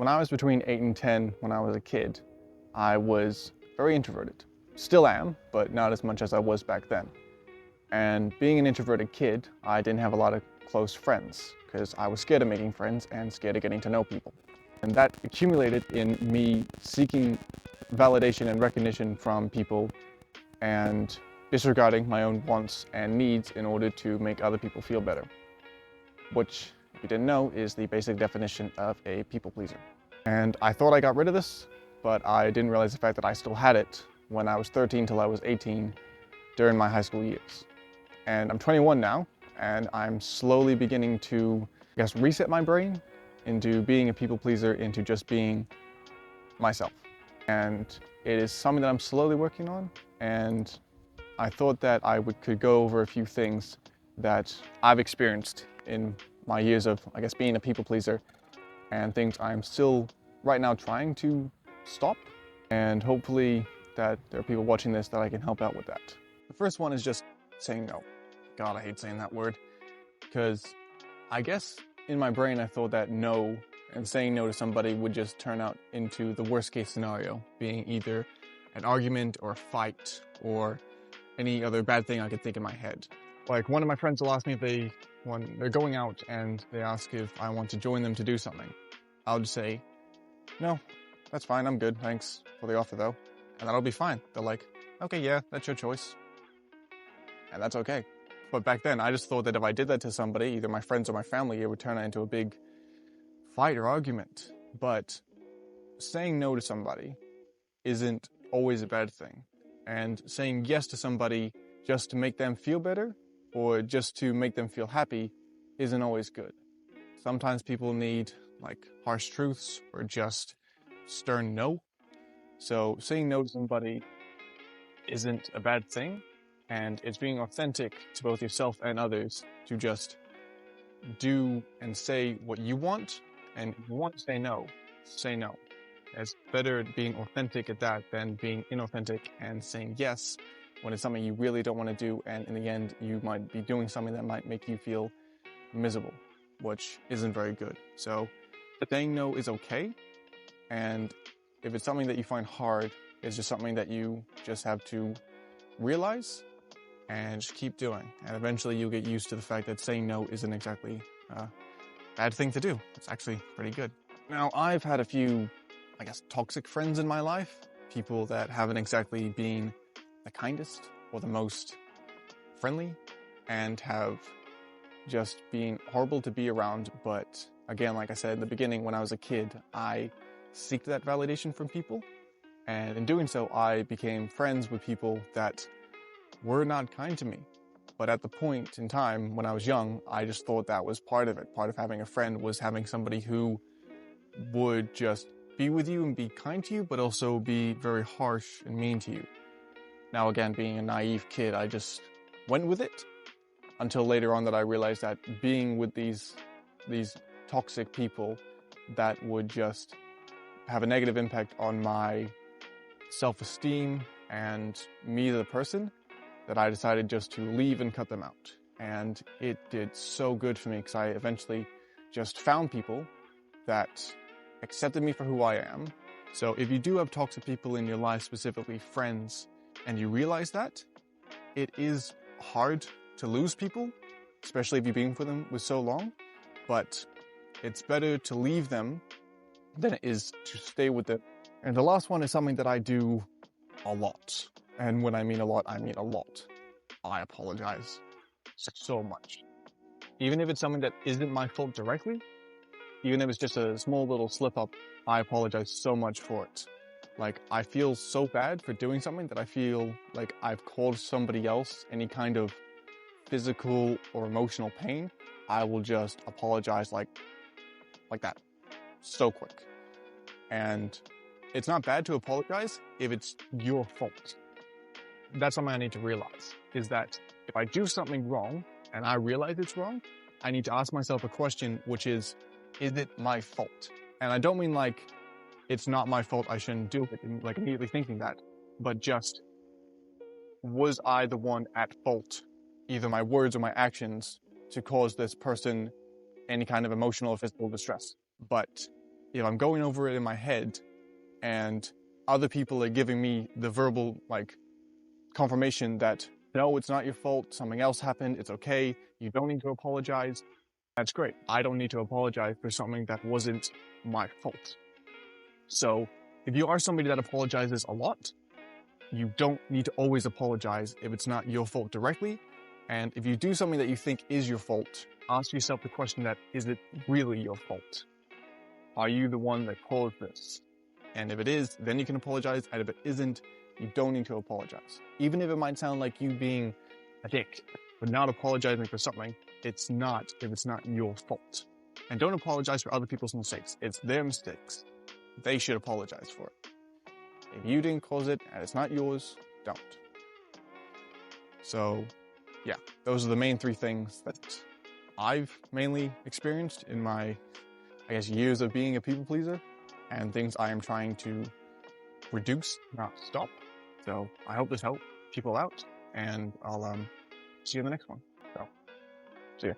When I was between 8 and 10, when I was a kid, I was very introverted. Still am, but not as much as I was back then. And being an introverted kid, I didn't have a lot of close friends because I was scared of making friends and scared of getting to know people. And that accumulated in me seeking validation and recognition from people and disregarding my own wants and needs in order to make other people feel better. Which, if you didn't know, is the basic definition of a people pleaser. And I thought I got rid of this, but I didn't realize the fact that I still had it when I was 13 till I was 18 during my high school years. And I'm 21 now, and I'm slowly beginning to, I guess, reset my brain into being a people pleaser, into just being myself. And it is something that I'm slowly working on, and I thought that I could go over a few things that I've experienced in my years of, I guess, being a people pleaser, and things I'm still right now trying to stop, and hopefully that there are people watching this that I can help out with that. The first one is just saying no. God, I hate saying that word, because I guess in my brain I thought that no and saying no to somebody would just turn out into the worst case scenario, being either an argument or a fight or any other bad thing I could think in my head. Like, one of my friends will ask me if when they're going out and they ask if I want to join them to do something. I'll just say, no, that's fine, I'm good, thanks for the offer though. And that'll be fine. They're like, okay, yeah, that's your choice. And that's okay. But back then, I just thought that if I did that to somebody, either my friends or my family, it would turn into a big fight or argument. But saying no to somebody isn't always a bad thing. And saying yes to somebody just to make them feel better or just to make them feel happy isn't always good. Sometimes people need like harsh truths or just stern no. So saying no to somebody isn't a bad thing, and it's being authentic to both yourself and others to just do and say what you want, and if you want to say no, say no. It's better being authentic at that than being inauthentic and saying yes when it's something you really don't want to do, and in the end you might be doing something that might make you feel miserable, which isn't very good. So saying no is okay, and if it's something that you find hard, it's just something that you just have to realize and just keep doing. And eventually you'll get used to the fact that saying no isn't exactly a bad thing to do. It's actually pretty good. Now, I've had a few, I guess, toxic friends in my life. People that haven't exactly been the kindest or the most friendly and have just been horrible to be around. But again, like I said in the beginning, when I was a kid, I seeked that validation from people. And in doing so, I became friends with people that were not kind to me. But at the point in time when I was young, I just thought that was part of it. Part of having a friend was having somebody who would just be with you and be kind to you, but also be very harsh and mean to you. Now, again, being a naive kid, I just went with it until later on that I realized that being with these toxic people that would just have a negative impact on my self-esteem and me the person, that I decided just to leave and cut them out. And it did so good for me because I eventually just found people that accepted me for who I am. So if you do have toxic people in your life, specifically friends, and you realize that, it is hard to lose people, especially if you've been with them for so long, but it's better to leave them than it is to stay with them. And the last one is something that I do a lot. And when I mean a lot, I mean a lot. I apologize so much. Even if it's something that isn't my fault directly, even if it's just a small little slip up, I apologize so much for it. Like, I feel so bad for doing something that I feel like I've caused somebody else any kind of physical or emotional pain. I will just apologize like that, so quick. And it's not bad to apologize if it's your fault. That's something I need to realize, is that if I do something wrong and I realize it's wrong, I need to ask myself a question, which is it my fault? And I don't mean like, it's not my fault, I shouldn't do it, and like immediately thinking that, but just, was I the one at fault, either my words or my actions, to cause this person any kind of emotional or physical distress? But if I'm going over it in my head and other people are giving me the verbal confirmation that no, it's not your fault, something else happened, it's okay, you don't need to apologize, that's great. I don't need to apologize for something that wasn't my fault. So if you are somebody that apologizes a lot, you don't need to always apologize if it's not your fault directly. And if you do something that you think is your fault, ask yourself the question that, is it really your fault? Are you the one that caused this? And if it is, then you can apologize. And if it isn't, you don't need to apologize. Even if it might sound like you being a dick, but not apologizing for something, it's not if it's not your fault. And don't apologize for other people's mistakes. It's their mistakes. They should apologize for it. If you didn't cause it and it's not yours, don't. So, yeah, those are the main three things that I've mainly experienced in my, years of being a people pleaser, and things I am trying to reduce, not stop. So I hope this helped people out, and I'll see you in the next one. So, see ya.